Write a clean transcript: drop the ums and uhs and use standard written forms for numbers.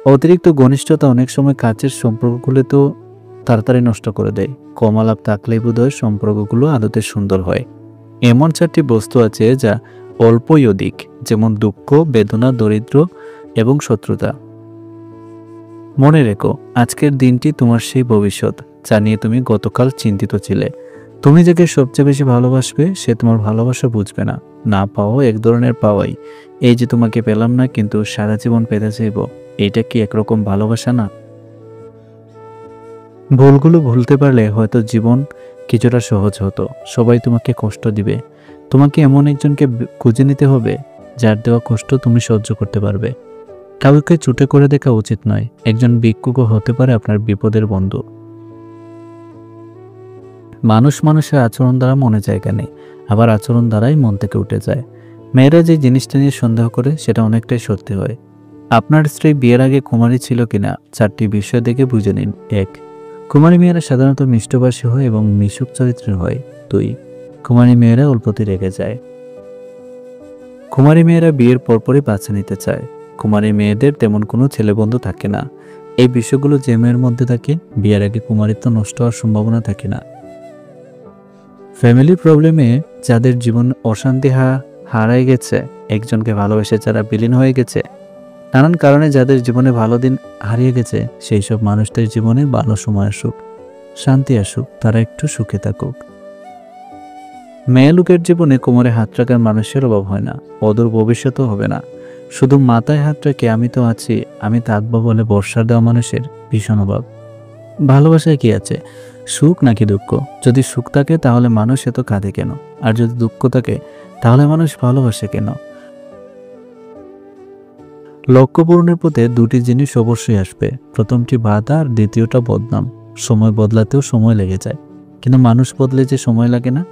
অতিরিক্ত ঘনিষ্ঠতা অনেক সময় কাছের সম্পর্কগুলো তো তাড়াতাড়ি নষ্ট করে দেয়। কম আলাপ থাকলেই বোধহয় সম্পর্কগুলো আদতে সুন্দর হয়। এমন 4টি বস্তু আছে যা অল্পই অধিক, যেমন দুঃখ, বেদনা, দরিদ্র এবং শত্রুতা। মনে রেখো, আজকের দিনটি তোমার সেই ভবিষ্যৎ যা নিয়ে তুমি গতকাল চিন্তিত ছিলে। তুমি যাকে সবচেয়ে বেশি ভালোবাসবে সে তোমার ভালোবাসা বুঝবে না। না পাওয়া এক ধরনের পাওয়াই। এই যে তোমাকে পেলাম না কিন্তু সারা জীবন পেতে চাইব, এইটা কি একরকম ভালোবাসা না? ভুলগুলো ভুলতে পারলে হয়তো জীবন কিছুটা সহজ হতো। সবাই তোমাকে কষ্ট দিবে, তোমাকে এমন একজনকে খুঁজে নিতে হবে যার দেওয়া কষ্ট তুমি সহ্য করতে পারবে। কাউকে চুটে করে দেখা উচিত নয়। একজন ভিক্ষুকও হতে পারে আপনার বিপদের বন্ধু। মানুষ মানুষের আচরণ দ্বারা মনে জায়গা নেই, আবার আচরণ দ্বারাই মন থেকে উঠে যায়। মেয়েরা যে জিনিসটা নিয়ে সন্দেহ করে সেটা অনেকটাই সত্যি হয়। আপনার স্ত্রী বিয়ের আগে কুমারী ছিল কিনা 4টি বিষয় দেখে বুঝে নিন। 1. কুমারী মেয়েরা সাধারণত মিষ্টভাষী হয় এবং মিশুক চরিত্রের হয়। 2. কুমারী মেয়েরা অল্পতে রেগে যায়। কুমারী মেয়েরা বিয়ের পরপরই বাচ্চা নিতে চায়। কুমারী মেয়েদের তেমন কোনো ছেলে বন্ধু থাকে না। এই বিষয়গুলো যে মেয়ের মধ্যে থাকে বিয়ের আগে কুমারিত্ব নষ্ট হওয়ার সম্ভাবনা থাকে না। ফ্যামিলি প্রবলেমে যাদের জীবন অশান্তি হারায় গেছে, একজনকে ভালোবেসে যারা বিলীন হয়ে গেছে, নানান কারণে যাদের জীবনে ভালো দিন হারিয়ে গেছে, সেই সব মানুষদের জীবনে ভালো সময় আসুক, শান্তি আসুক, তারা একটু সুখে থাকুক। মেয়ে লোকের জীবনে কোমরে হাত রাখার মানুষের অভাব হয় না, অদূর ভবিষ্যতও হবে না। শুধু মাথায় হাত রেখে আমি তো আছি, আমি থাকবো বলে ভরসা দেওয়া মানুষের ভীষণ অভাব। ভালোবাসায় কি আছে, সুখ নাকি দুঃখ? যদি সুখ থাকে তাহলে মানুষ এত কাঁদে কেন? আর যদি দুঃখ থাকে তাহলে মানুষ ভালোবাসে কেন? লক্ষ্য পূরণের পথে 2টি জিনিস অবশ্যই আসবে। প্রথমটি বাধা আর দ্বিতীয়টা বদনাম। সময় বদলাতেও সময় লেগে যায়, কিন্তু মানুষ বদলে যে সময় লাগে না,